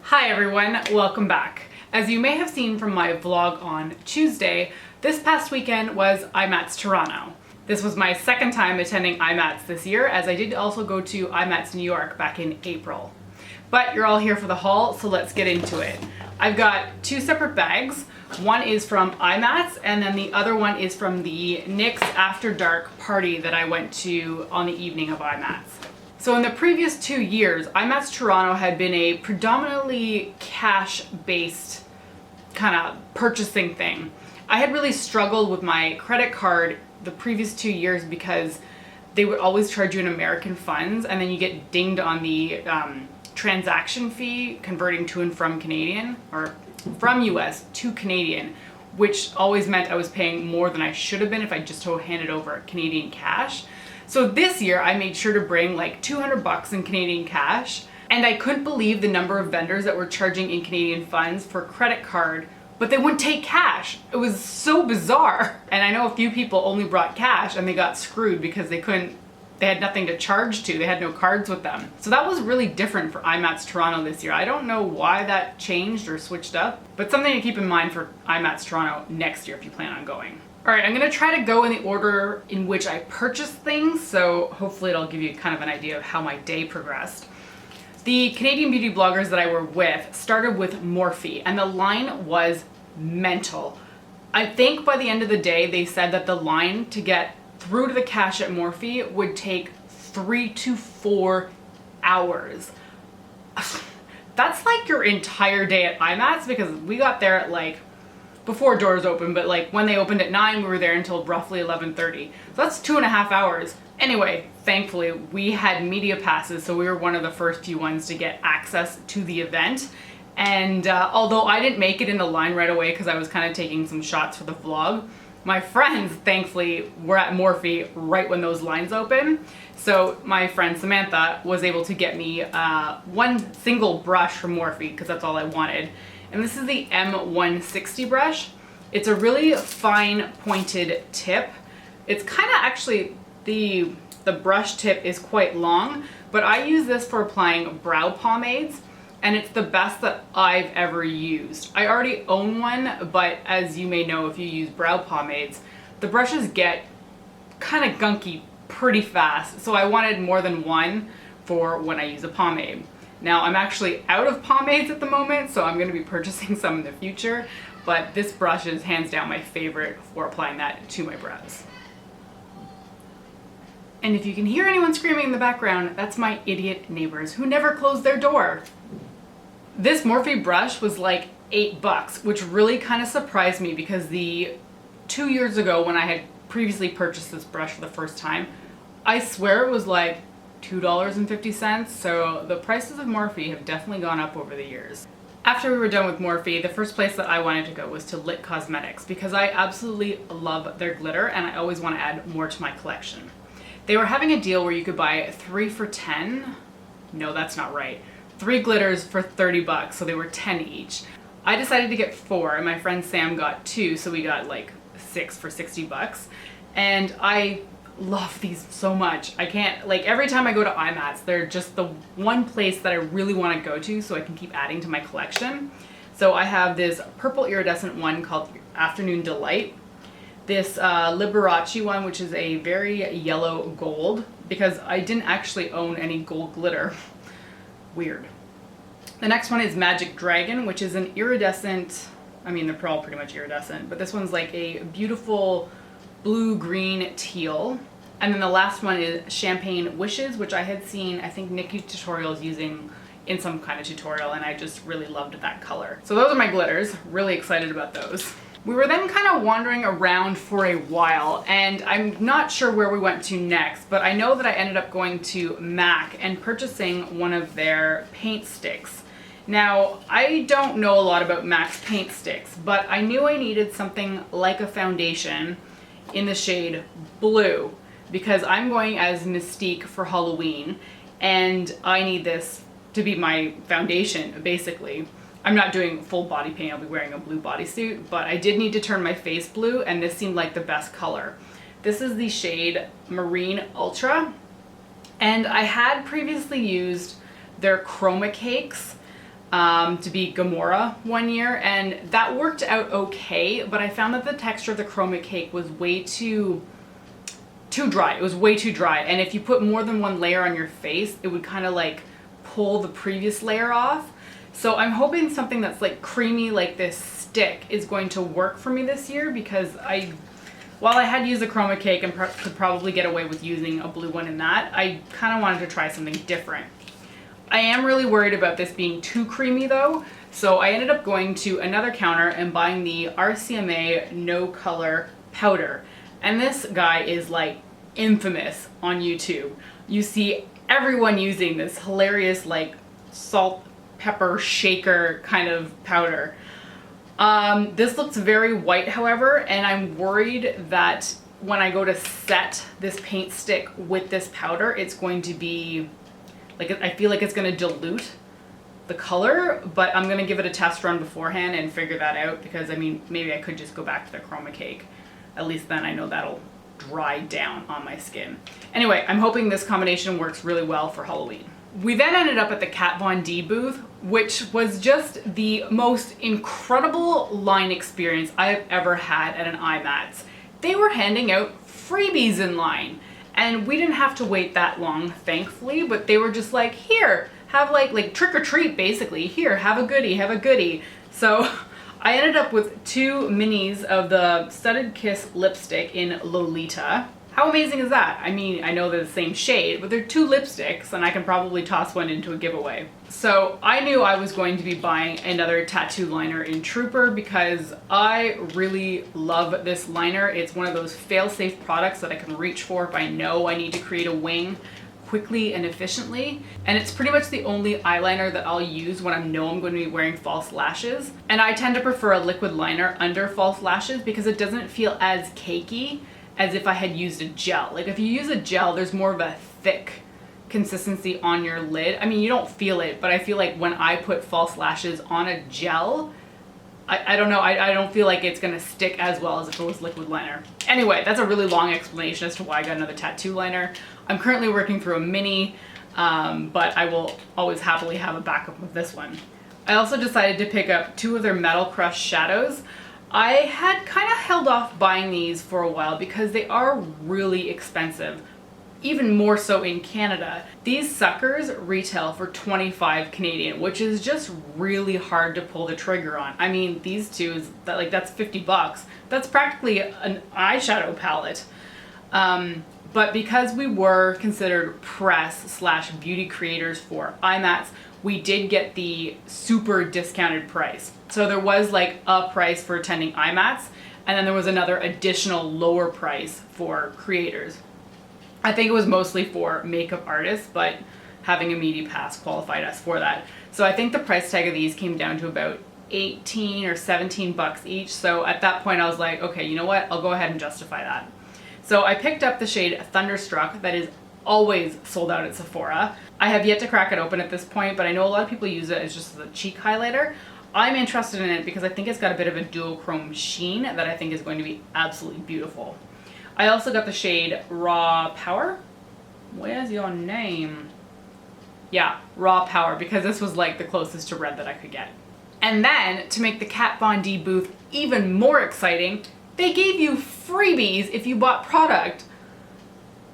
Hi everyone, welcome back. As you may have seen from my vlog on Tuesday, this past weekend was IMATS Toronto. This was my second time attending IMATS this year, as I did also go to IMATS New York back in April. But you're all here for the haul, so let's get into it. I've got two separate bags. One is from IMATS and then the other one is from the NYX After Dark party that I went to on the evening of IMATS. So in the previous 2 years, IMATS Toronto had been a predominantly cash-based kind of purchasing thing. I had really struggled with my credit card the previous 2 years because they would always charge you in American funds and then you get dinged on the transaction fee converting to and from Canadian, or from US to Canadian, which always meant I was paying more than I should have been if I just handed over Canadian cash. So this year I made sure to bring like 200 bucks in Canadian cash, and I couldn't believe the number of vendors that were charging in Canadian funds for credit card, but they wouldn't take cash. It was so bizarre. And I know a few people only brought cash and they got screwed because they had nothing to charge to. They had no cards with them. So that was really different for IMATS Toronto this year. I don't know why that changed or switched up, but something to keep in mind for IMATS Toronto next year if you plan on going. All right, I'm gonna try to go in the order in which I purchased things, so hopefully it'll give you kind of an idea of how my day progressed. The Canadian beauty bloggers that I were with started with Morphe, and the line was mental. I think by the end of the day, they said that the line to get through to the cash at Morphe would take 3 to 4 hours. That's like your entire day at IMATS, because we got there at like before doors open, but like when they opened at 9, we were there until roughly 11:30. So that's 2.5 hours. Anyway, thankfully we had media passes, so we were one of the first few ones to get access to the event. And although I didn't make it in the line right away because I was kind of taking some shots for the vlog, my friends thankfully were at Morphe right when those lines open. So my friend Samantha was able to get me one single brush from Morphe because that's all I wanted. And this is the M160 brush. It's a really fine pointed tip. It's kind of actually, the brush tip is quite long, but I use this for applying brow pomades, and it's the best that I've ever used. I already own one, but as you may know, if you use brow pomades, the brushes get kind of gunky pretty fast. So I wanted more than one for when I use a pomade. Now I'm actually out of pomades at the moment, so I'm going to be purchasing some in the future, but this brush is hands down my favorite for applying that to my brows. And if you can hear anyone screaming in the background, that's my idiot neighbors who never close their door. This Morphe brush was like $8, which really kind of surprised me because the 2 years ago when I had previously purchased this brush for the first time, I swear it was like $2.50, so the prices of Morphe have definitely gone up over the years. After we were done with Morphe, the first place that I wanted to go was to Lit Cosmetics because I absolutely love their glitter and I always want to add more to my collection. They were having a deal where you could buy 3 for 10. No, that's not right. 3 glitters for 30 bucks, so they were 10 each. I decided to get 4 and my friend Sam got 2, so we got like 6 for 60 bucks. And I love these so much. I can't, like, every time I go to IMATS, they're just the one place that I really want to go to so I can keep adding to my collection. So I have this purple iridescent one called Afternoon Delight, this Liberace one, which is a very yellow gold, because I didn't actually own any gold glitter. Weird. The next one is Magic Dragon, which is an iridescent, I mean they're all pretty much iridescent, but this one's like a beautiful blue, green, teal. And then the last one is Champagne Wishes, which I had seen, I think, Nikki tutorials using in some kind of tutorial, and I just really loved that color. So those are my glitters. Really excited about those. We were then kind of wandering around for a while, and I'm not sure where we went to next, but I know that I ended up going to MAC and purchasing one of their paint sticks. Now, I don't know a lot about MAC's paint sticks, but I knew I needed something like a foundation in the shade blue because I'm going as Mystique for Halloween and I need this to be my foundation basically. I'm not doing full body paint, I'll be wearing a blue bodysuit, but I did need to turn my face blue and this seemed like the best color. This is the shade Marine Ultra, and I had previously used their Chroma Cakes to be Gamora one year, and that worked out okay, but I found that the texture of the chroma cake was way too dry. It was way too dry, and if you put more than one layer on your face, it would kind of like pull the previous layer off. So I'm hoping something that's like creamy like this stick is going to work for me this year, because while I had used a chroma cake and could probably get away with using a blue one in that, I kind of wanted to try something different. I am really worried about this being too creamy though, so I ended up going to another counter and buying the RCMA No Color Powder. And this guy is like infamous on YouTube. You see everyone using this hilarious like salt, pepper, shaker kind of powder. This looks very white, however, and I'm worried that when I go to set this paint stick with this powder, it's going to be like, I feel like it's going to dilute the color, but I'm going to give it a test run beforehand and figure that out, because I mean, maybe I could just go back to the chroma cake. At least then I know that'll dry down on my skin. Anyway, I'm hoping this combination works really well for Halloween. We then ended up at the Kat Von D booth, which was just the most incredible line experience I have ever had at an IMATS. They were handing out freebies in line, and we didn't have to wait that long, thankfully, but they were just like, here, have like trick or treat basically. Here, have a goodie, have a goodie. So I ended up with 2 minis of the Studded Kiss lipstick in Lolita. How amazing is that? I mean, I know they're the same shade, but they're 2 lipsticks and I can probably toss one into a giveaway. So I knew I was going to be buying another tattoo liner in Trooper, because I really love this liner. It's one of those fail-safe products that I can reach for if I know I need to create a wing quickly and efficiently. And it's pretty much the only eyeliner that I'll use when I know I'm going to be wearing false lashes. And I tend to prefer a liquid liner under false lashes because it doesn't feel as cakey as if I had used a gel. Like if you use a gel, there's more of a thick consistency on your lid. I mean, you don't feel it, but I feel like when I put false lashes on a gel, I don't know, I don't feel like it's gonna stick as well as if it was liquid liner. Anyway, that's a really long explanation as to why I got another tattoo liner. I'm currently working through a mini, but I will always happily have a backup of this one. I also decided to pick up 2 of their Metal Crush shadows. I had kind of held off buying these for a while because they are really expensive, even more so in Canada. These suckers retail for 25 Canadian, which is just really hard to pull the trigger on. I mean, these two, that's 50 bucks. That's practically an eyeshadow palette. But because we were considered press/beauty creators for IMATS, we did get the super discounted price. So there was like a price for attending IMATS, and then there was another additional lower price for creators. I think it was mostly for makeup artists, but having a media pass qualified us for that. So I think the price tag of these came down to about 18 or 17 bucks each. So at that point I was like, okay, you know what? I'll go ahead and justify that. So I picked up the shade Thunderstruck that is always sold out at Sephora. I have yet to crack it open at this point, but I know a lot of people use it as just a cheek highlighter. I'm interested in it because I think it's got a bit of a duochrome sheen that I think is going to be absolutely beautiful. I also got the shade Raw Power. Where's your name? Yeah, Raw Power, because this was like the closest to red that I could get. And then, to make the Kat Von D booth even more exciting, they gave you freebies if you bought product.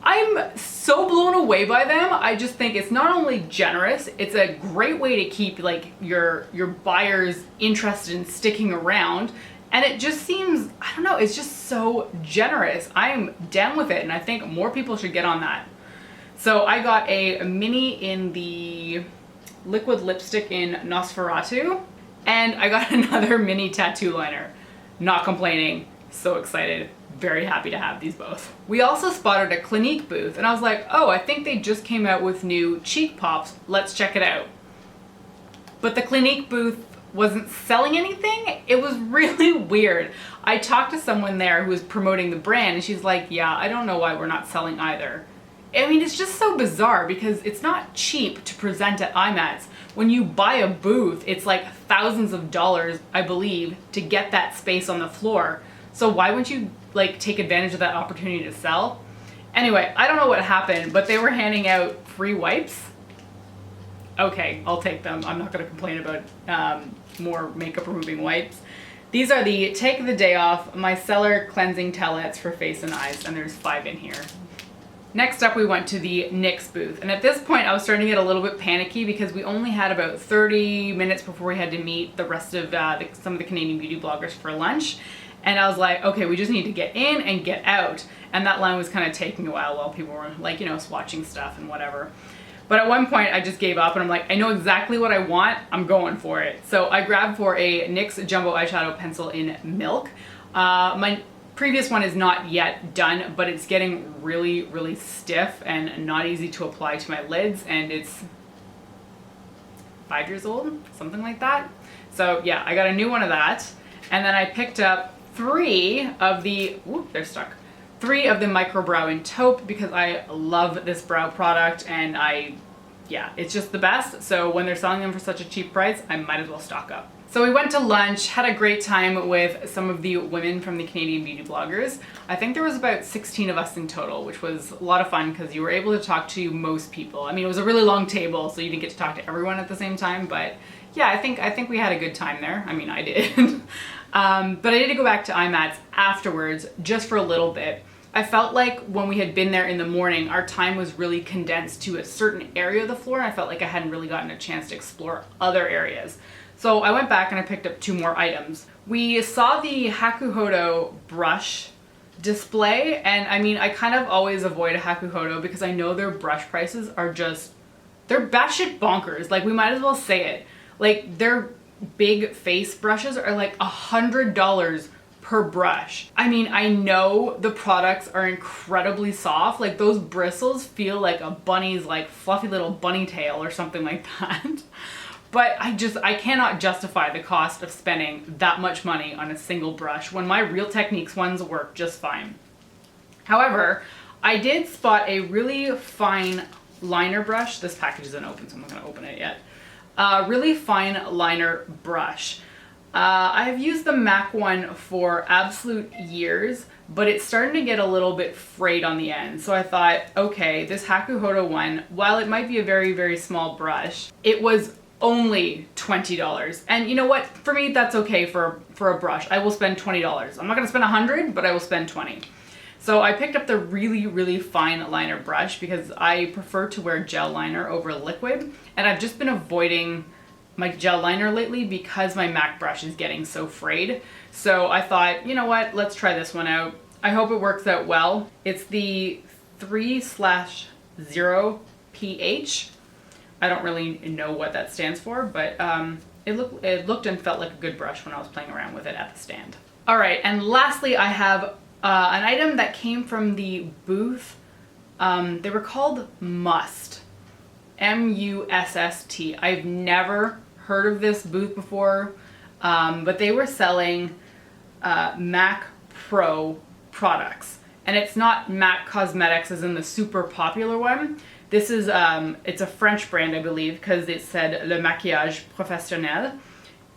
I'm so blown away by them. I just think it's not only generous, it's a great way to keep like your buyers interested in sticking around. And it just seems, I don't know, it's just so generous. I'm down with it, and I think more people should get on that. So I got a mini in the liquid lipstick in Nosferatu, and I got another mini tattoo liner. Not complaining, so excited. Very happy to have these both. We also spotted a Clinique booth, and I was like, oh, I think they just came out with new cheek pops. Let's check it out. But the Clinique booth wasn't selling anything. It was really weird. I talked to someone there who was promoting the brand, and she's like, yeah, I don't know why we're not selling either. I mean, it's just so bizarre because it's not cheap to present at IMATS. When you buy a booth, it's like thousands of dollars, I believe, to get that space on the floor. So why wouldn't you like take advantage of that opportunity to sell? Anyway, I don't know what happened, but they were handing out free wipes. okay, I'll take them. I'm not gonna complain about more makeup removing wipes. These are the Take the Day Off Micellar Cleansing Towelettes for face and eyes, and there's 5 in here. Next up, we went to the NYX booth, and at this point I was starting to get a little bit panicky because we only had about 30 minutes before we had to meet the rest of some of the Canadian beauty bloggers for lunch, and I was like, okay, we just need to get in and get out, and that line was kind of taking a while people were like, you know, swatching stuff and whatever. But at one point I just gave up and I'm like, I know exactly what I want, I'm going for it. So I grabbed for a NYX Jumbo Eyeshadow Pencil in Milk. My previous one is not yet done, but it's getting really, really stiff and not easy to apply to my lids, and it's 5 years old, something like that. So yeah, I got a new one of that, and then I picked up 3 of the, whoop, they're stuck. 3 of the Micro Brow in Taupe because I love this brow product, and yeah, it's just the best. So when they're selling them for such a cheap price, I might as well stock up. So we went to lunch, had a great time with some of the women from the Canadian beauty bloggers. I think there was about 16 of us in total, which was a lot of fun because you were able to talk to most people. I mean, it was a really long table, so you didn't get to talk to everyone at the same time, but yeah, I think we had a good time there. I mean, I did. But I did go back to IMATS afterwards just for a little bit. I felt like when we had been there in the morning, our time was really condensed to a certain area of the floor, and I felt like I hadn't really gotten a chance to explore other areas. So I went back and I picked up 2 more items. We saw the Hakuhodo brush display, and I mean, I kind of always avoid a Hakuhodo because I know their brush prices are just, they're batshit bonkers. Like, we might as well say it. Like, their big face brushes are like $100 per brush. I mean, I know the products are incredibly soft. Like, those bristles feel like a bunny's like fluffy little bunny tail or something like that. But I cannot justify the cost of spending that much money on a single brush when my Real Techniques ones work just fine. However, I did spot a really fine liner brush. This package isn't open, so I'm not gonna open it yet. Really fine liner brush. I have used the MAC one for absolute years, but it's starting to get a little bit frayed on the end. So I thought, okay, this Hakuhodo one, while it might be a very, very small brush, it was only $20. And you know what? For me, that's okay for a brush. I will spend $20. I'm not gonna spend $100, but I will spend $20. So I picked up the really, really fine liner brush because I prefer to wear gel liner over liquid, and I've just been avoiding my gel liner lately because my MAC brush is getting so frayed. So I thought, you know what, let's try this one out. I hope it works out well. It's the 3/0 pH. I don't really know what that stands for, but it looked and felt like a good brush when I was playing around with it at the stand. All right, and lastly, I have an item that came from the booth. They were called MUSST. MUSST. I've never heard of this booth before, but they were selling MAQ Pro products. And it's not MAC Cosmetics as in the super popular one. This is, it's a French brand, I believe, because it said Le Maquillage Professionel.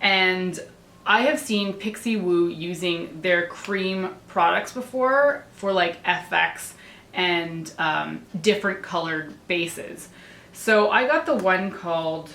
And I have seen Pixie Woo using their cream products before for like FX and different colored bases. So I got the one called,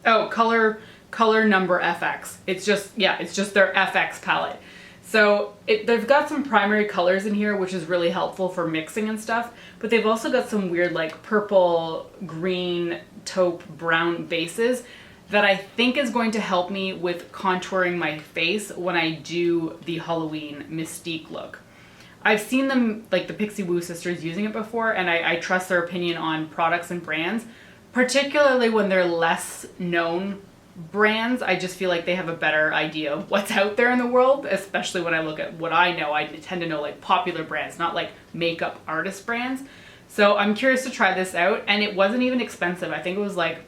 color number FX. It's just, yeah, it's just their FX palette. So they've got some primary colors in here, which is really helpful for mixing and stuff, but they've also got some weird like purple, green, taupe, brown bases that I think is going to help me with contouring my face when I do the Halloween Mystique look. I've seen them, like the Pixie Woo sisters, using it before, and I trust their opinion on products and brands, particularly when they're less known brands. I just feel like they have a better idea of what's out there in the world, especially when I look at what I know. I tend to know like popular brands, not like makeup artist brands. So I'm curious to try this out, and it wasn't even expensive. I think it was like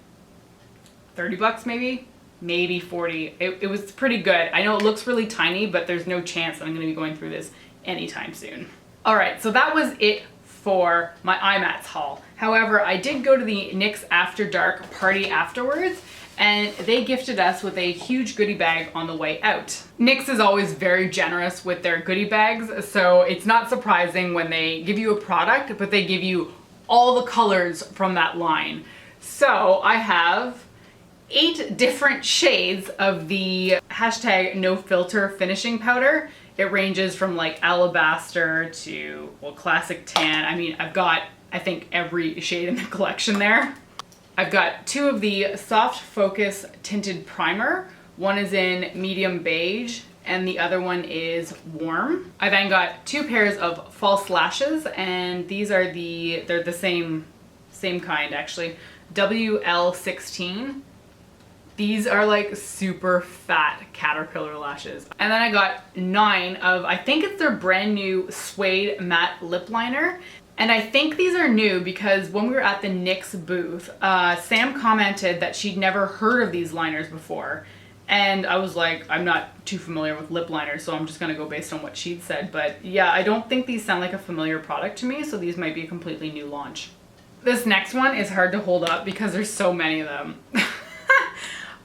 30 bucks maybe 40. It was pretty good. I know it looks really tiny, but there's no chance that I'm gonna be going through this anytime soon. All right, so that was it for my IMATS haul. However, I did go to the NYX After Dark party afterwards, and they gifted us with a huge goodie bag on the way out. NYX is always very generous with their goodie bags, so it's not surprising when they give you a product, but they give you all the colors from that line. So I have 8 different shades of the hashtag no filter finishing powder. It ranges from like alabaster to, well, classic tan. I mean, I've got, I think, every shade in the collection there. I've got 2 of the Soft Focus Tinted Primer. One is in medium beige and the other one is warm. I then got 2 pairs of false lashes, and these are they're the same kind actually. WL16. These are like super fat caterpillar lashes. And then I got 9 of, I think it's their brand new suede matte lip liner. And I think these are new because when we were at the NYX booth, Sam commented that she'd never heard of these liners before. And I was like, I'm not too familiar with lip liners, so I'm just gonna go based on what she'd said. But yeah, I don't think these sound like a familiar product to me, so these might be a completely new launch. This next one is hard to hold up because there's so many of them.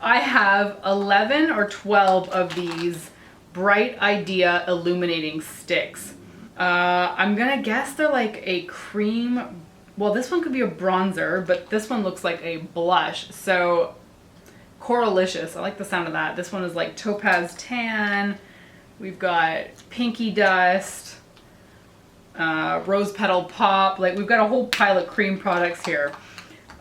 I have 11 or 12 of these Bright Idea illuminating sticks. I'm gonna guess they're like a cream, well, this one could be a bronzer, but this one looks like a blush. So Coralicious, I like the sound of that. This one is like Topaz Tan. We've got Pinky Dust, Rose Petal Pop. Like, we've got a whole pile of cream products here.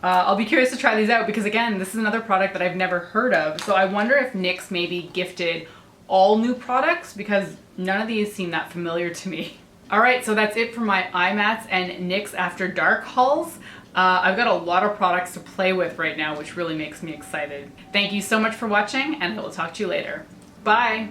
I'll be curious to try these out because, again, this is another product that I've never heard of. So I wonder if NYX maybe gifted all new products because none of these seem that familiar to me. All right, so that's it for my IMATS and NYX After Dark hauls. I've got a lot of products to play with right now, which really makes me excited. Thank you so much for watching, and I will talk to you later. Bye!